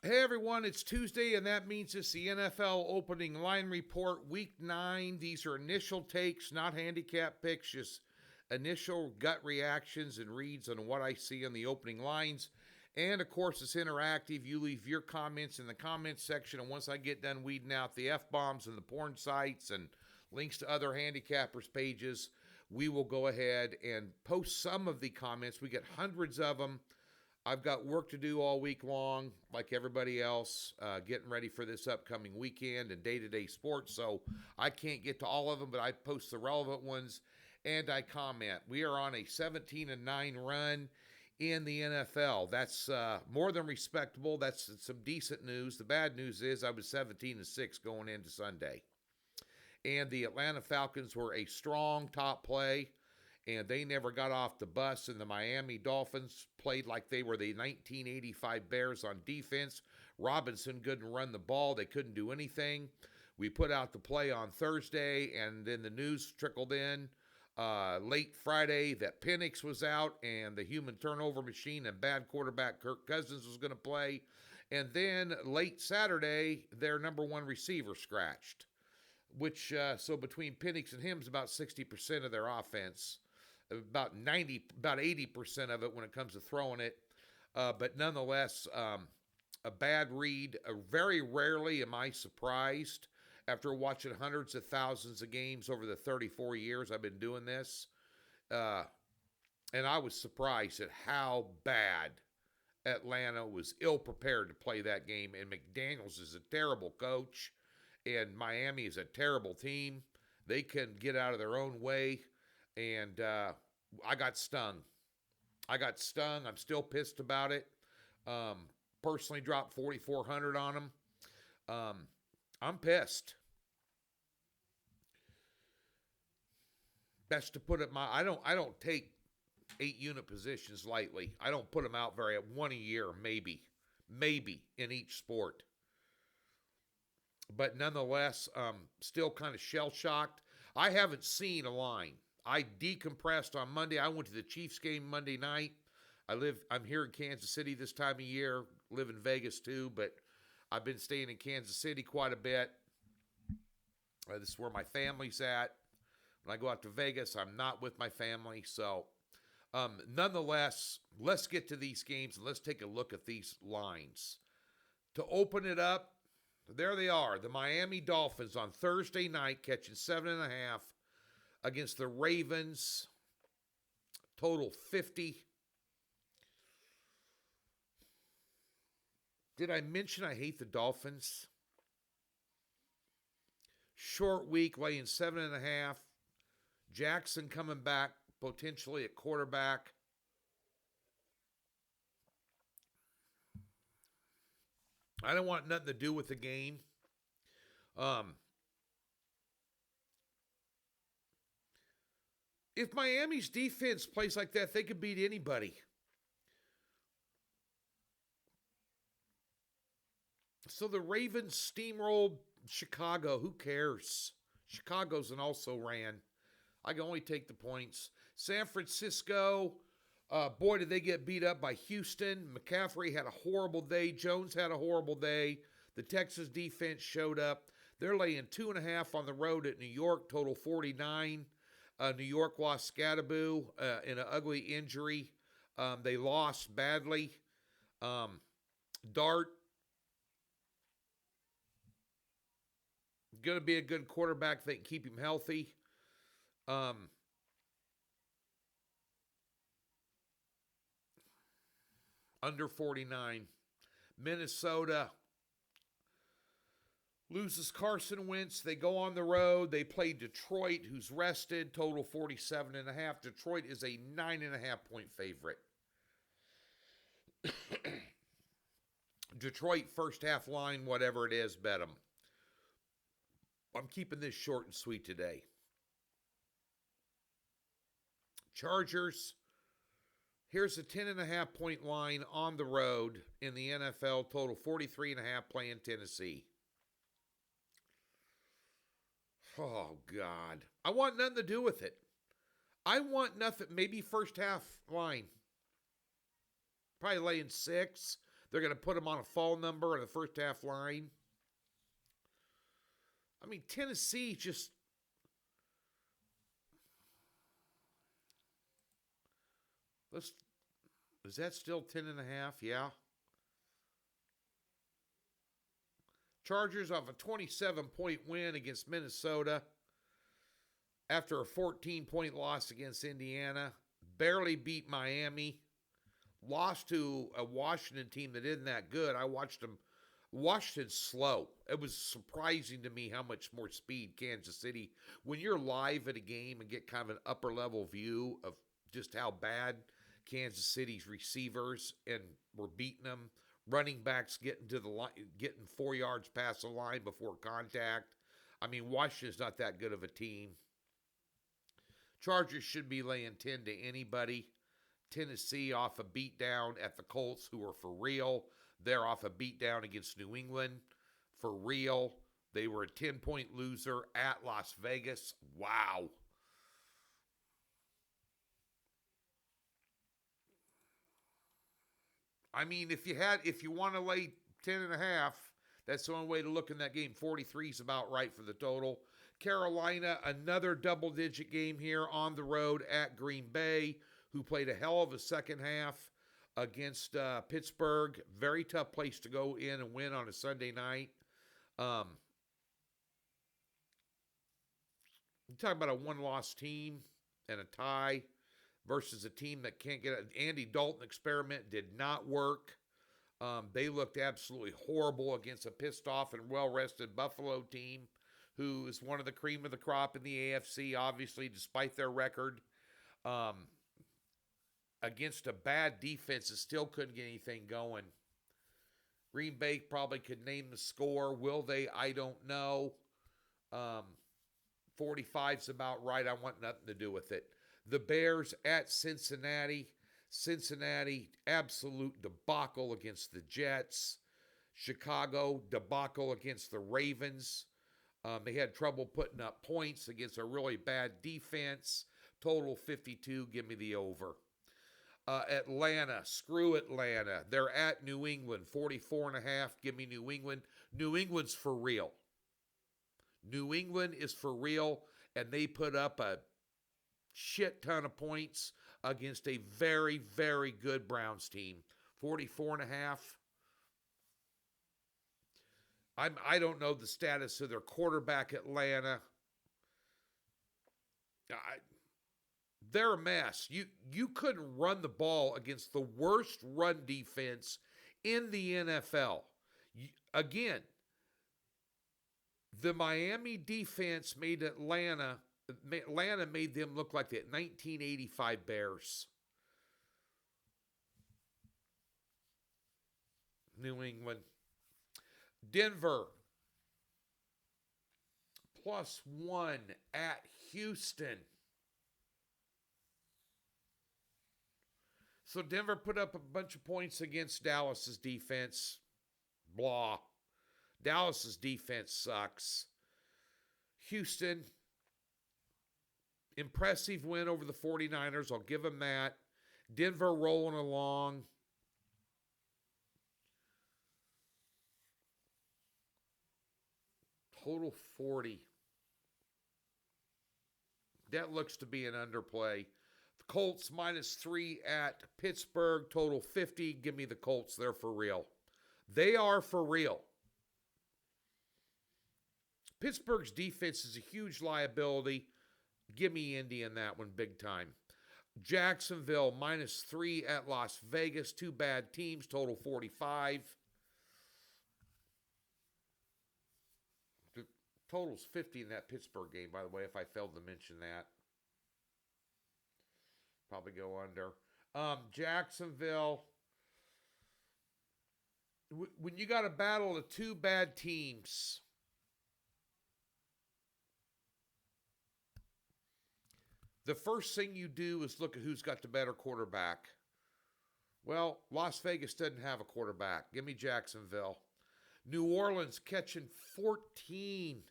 Hey everyone, it's Tuesday, and that means it's the NFL opening line report, week 9. These are initial takes, not handicap picks, just initial gut reactions and reads on what I see on the opening lines. And of course, it's interactive. You leave your comments in the comments section, and once I get done weeding out the F-bombs and the porn sites and links to other handicappers pages, we will go ahead and post some of the comments. We get hundreds of them. I've got work to do all week long, like everybody else, getting ready for this upcoming weekend and day-to-day sports, so I can't get to all of them, but I post the relevant ones, and I comment. We are on a 17-9 run in the NFL. That's more than respectable. That's some decent news. The bad news is I was 17-6 going into Sunday, and the Atlanta Falcons were a strong top play, and they never got off the bus, and the Miami Dolphins played like they were the 1985 Bears on defense. Robinson couldn't run the ball. They couldn't do anything. We put out the play on Thursday, and then the news trickled in late Friday that Penix was out, and the human turnover machine and bad quarterback Kirk Cousins was going to play. And then late Saturday, their number one receiver scratched, which, so between Penix and him is about 60% of their offense. About 80% of it when it comes to throwing it. But nonetheless, a bad read. Very rarely am I surprised after watching hundreds of thousands of games over the 34 years I've been doing this. And I was surprised at how bad Atlanta was ill-prepared to play that game. And McDaniels is a terrible coach. And Miami is a terrible team. They can get out of their own way. And I got stung. I'm still pissed about it. Personally dropped 4,400 on them. I'm pissed. Best to put it I don't take 8-unit positions lightly. I don't put them out one a year, maybe in each sport. But nonetheless, still kind of shell-shocked. I haven't seen a line. I decompressed on Monday. I went to the Chiefs game Monday night. I'm here in Kansas City this time of year. Live in Vegas too, but I've been staying in Kansas City quite a bit. This is where my family's at. When I go out to Vegas, I'm not with my family. So, nonetheless, let's get to these games and let's take a look at these lines. To open it up, there they are. The Miami Dolphins on Thursday night catching 7.5 against the Ravens. Total 50. Did I mention I hate the Dolphins? Short week, laying 7.5. Jackson coming back potentially at quarterback. I don't want nothing to do with the game. If Miami's defense plays like that, they could beat anybody. So the Ravens steamrolled Chicago. Who cares? Chicago's an also ran. I can only take the points. San Francisco, boy, did they get beat up by Houston. McCaffrey had a horrible day. Jones had a horrible day. The Texas defense showed up. They're laying 2.5 on the road at New York, total 49. New York lost Scadaboo in an ugly injury. They lost badly. Dart, going to be a good quarterback if they can keep him healthy. Under 49. Minnesota loses Carson Wentz. They go on the road. They play Detroit, who's rested. Total 47.5. Detroit is a 9.5-point favorite. Detroit first half line, whatever it is, bet them. I'm keeping this short and sweet today. Chargers. Here's a 10.5-point line on the road in the NFL. Total 43.5 playing Tennessee. Oh, God. I want nothing to do with it. I want nothing. Maybe first half line. Probably laying 6. They're going to put him on a fall number in the first half line. I mean, Tennessee just... Is that still 10.5? Yeah. Chargers off a 27-point win against Minnesota after a 14-point loss against Indiana. Barely beat Miami. Lost to a Washington team that isn't that good. I watched them. Washington slow. It was surprising to me how much more speed Kansas City. When you're live at a game and get kind of an upper level view of just how bad Kansas City's receivers and were beating them, running backs getting to the line, getting 4 yards past the line before contact. I mean, Washington's not that good of a team. Chargers should be laying 10 to anybody. Tennessee off a beatdown at the Colts, who are for real. They're off a beatdown against New England, for real. They were a 10-point loser at Las Vegas. Wow. I mean, if you want to lay 10.5, that's the only way to look in that game. 43 is about right for the total. Carolina, another double-digit game here on the road at Green Bay, who played a hell of a second half against Pittsburgh. Very tough place to go in and win on a Sunday night. You're talking about a one-loss team and a tie versus a team that can't get it. Andy Dalton experiment did not work. They looked absolutely horrible against a pissed-off and well-rested Buffalo team, who is one of the cream of the crop in the AFC, obviously, despite their record. Against a bad defense that still couldn't get anything going. Green Bay probably could name the score. Will they? I don't know. 45's about right. I want nothing to do with it. The Bears at Cincinnati. Cincinnati, absolute debacle against the Jets. Chicago, debacle against the Ravens. They had trouble putting up points against a really bad defense. Total 52. Give me the over. Atlanta, screw Atlanta. They're at New England, 44.5. Give me New England. New England's for real. New England is for real, and they put up a shit ton of points against a very, very good Browns team. 44.5. I don't know the status of their quarterback, Atlanta. They're a mess. You couldn't run the ball against the worst run defense in the NFL. Again, the Miami defense made Atlanta made them look like the 1985 Bears. New England. Denver, +1 at Houston. So Denver put up a bunch of points against Dallas's defense. Blah. Dallas's defense sucks. Houston, impressive win over the 49ers. I'll give them that. Denver rolling along. Total 40. That looks to be an underplay. The Colts -3 at Pittsburgh. Total 50. Give me the Colts. They're for real. They are for real. Pittsburgh's defense is a huge liability. Give me Indy in that one big time. Jacksonville -3 at Las Vegas. Two bad teams. Total 45. The total's 50 in that Pittsburgh game, by the way, if I failed to mention that. Probably go under. Jacksonville. When you got a battle of two bad teams, the first thing you do is look at who's got the better quarterback. Well, Las Vegas doesn't have a quarterback. Give me Jacksonville. New Orleans catching 14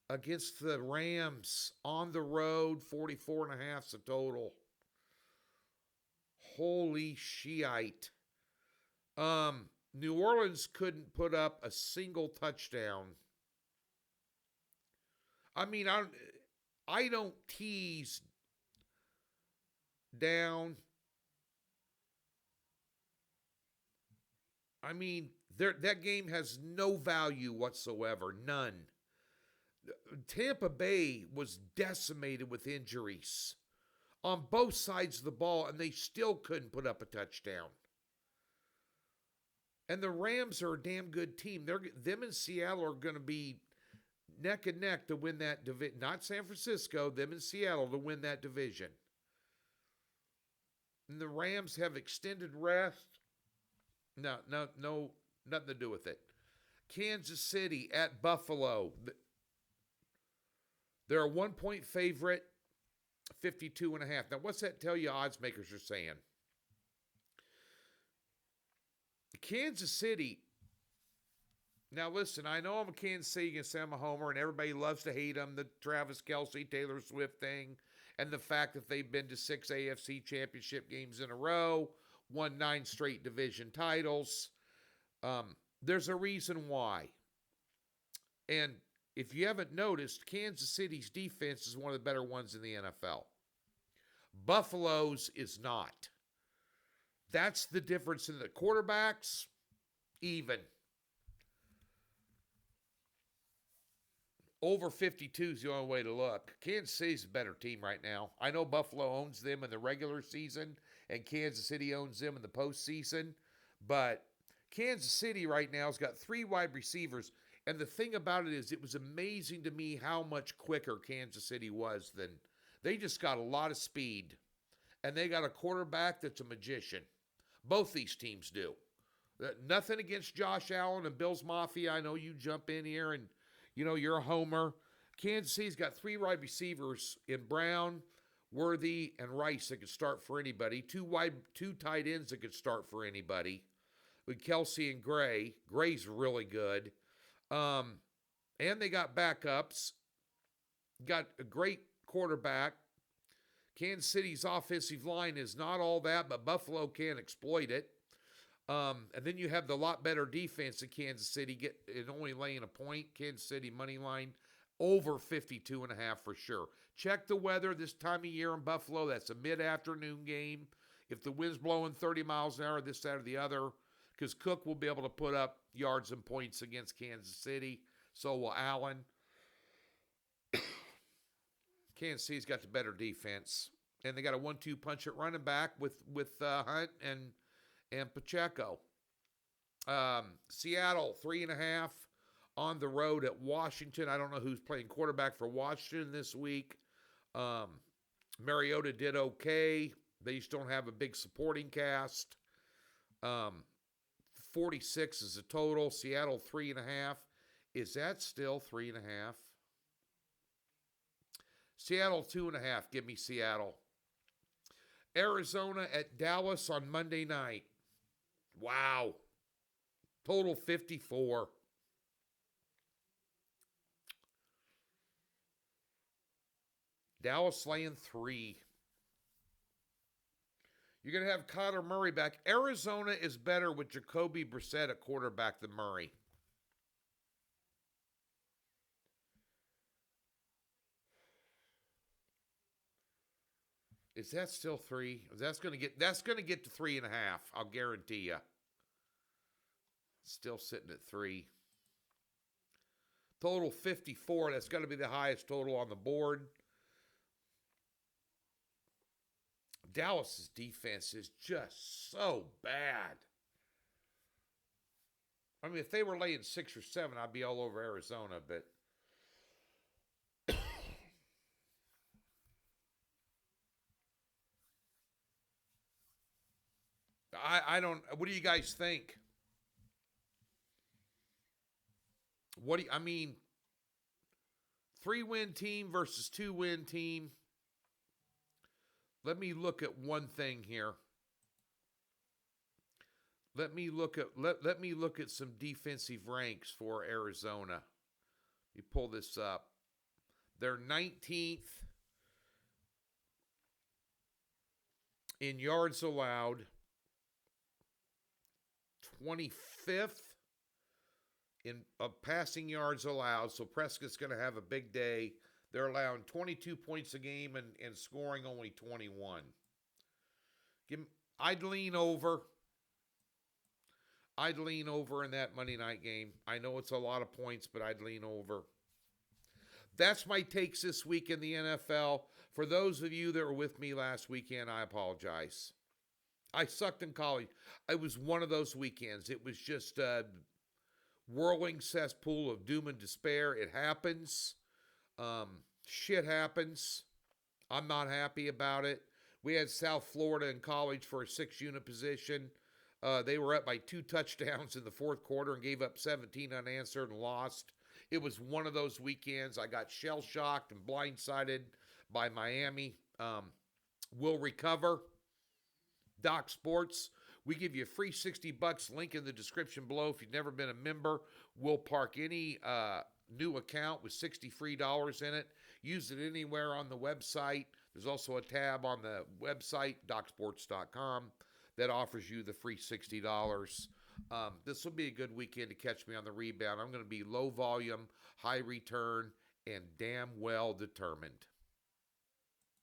against the Rams on the road. 44.5 is the total. Holy shite. New Orleans couldn't put up a single touchdown. I mean, I don't tease down. I mean, that game has no value whatsoever, none. Tampa Bay was decimated with injuries on both sides of the ball, and they still couldn't put up a touchdown. And the Rams are a damn good team. Them and Seattle are going to be neck and neck to win that division. Not San Francisco, them and Seattle to win that division. And the Rams have extended rest. No, nothing to do with it. Kansas City at Buffalo. They're a 1-point favorite, 52.5. Now, what's that tell you odds makers are saying? Kansas City. Now, listen, I know I'm a Kansas City against I'm a homer, and everybody loves to hate them, the Travis Kelce, Taylor Swift thing, and the fact that they've been to 6 AFC championship games in a row, won 9 straight division titles. There's a reason why. And if you haven't noticed, Kansas City's defense is one of the better ones in the NFL. Buffalo's is not. That's the difference in the quarterbacks, even. Over 52 is the only way to look. Kansas City's a better team right now. I know Buffalo owns them in the regular season, and Kansas City owns them in the postseason, but Kansas City right now has got 3 wide receivers, and the thing about it is it was amazing to me how much quicker Kansas City was than they just got a lot of speed, and they got a quarterback that's a magician. Both these teams do. Nothing against Josh Allen and Bills Mafia. I know you jump in here and, you're a homer. Kansas City's got 3 wide receivers in Brown, Worthy, and Rice that could start for anybody. 2 tight ends that could start for anybody. With Kelce and Gray. Gray's really good. And they got backups. Got a great quarterback. Kansas City's offensive line is not all that, but Buffalo can exploit it. And then you have the lot better defense in Kansas City, only laying a point. Kansas City money line over 52.5 for sure. Check the weather this time of year in Buffalo. That's a mid-afternoon game. If the wind's blowing 30 miles an hour, this, that, or the other, because Cook will be able to put up yards and points against Kansas City. So will Allen. Kansas City's got the better defense, and they got a 1-2 punch at running back with Hunt and Pacheco. Seattle 3.5 on the road at Washington. I don't know who's playing quarterback for Washington this week. Mariota did okay. They just don't have a big supporting cast. 46 is the total. Seattle 3.5. Is that still 3.5? Seattle 2.5. Give me Seattle. Arizona at Dallas on Monday night. Wow. Total 54. Dallas laying 3. You're going to have Kyler Murray back. Arizona is better with Jacoby Brissett at quarterback than Murray. Is that still 3? That's going to get to 3.5. I'll guarantee you. Still sitting at 3. Total 54. That's got to be the highest total on the board. Dallas's defense is just so bad. I mean, if they were laying 6 or 7, I'd be all over Arizona, but I don't. What do you guys think? I mean, 3-win team versus 2-win team. Let me look at one thing here. Let me look at some defensive ranks for Arizona. You pull this up. They're 19th in yards allowed, 25th fifth in passing yards allowed. So Prescott's going to have a big day. They're allowing 22 points a game and scoring only 21. I'd lean over. I'd lean over in that Monday night game. I know it's a lot of points, but I'd lean over. That's my takes this week in the NFL. For those of you that were with me last weekend, I apologize. I sucked in college. It was one of those weekends. It was just a whirling cesspool of doom and despair. It happens. Shit happens. I'm not happy about it. We had South Florida in college for a 6-unit position. They were up by 2 touchdowns in the fourth quarter and gave up 17 unanswered and lost. It was one of those weekends. I got shell-shocked and blindsided by Miami. We'll recover. Doc Sports, we give you a free $60. Link in the description below. If you've never been a member, we'll park any new account with $60 free in it. Use it anywhere on the website. There's also a tab on the website, docsports.com, that offers you the free $60. This will be a good weekend to catch me on the rebound. I'm going to be low volume, high return, and damn well determined.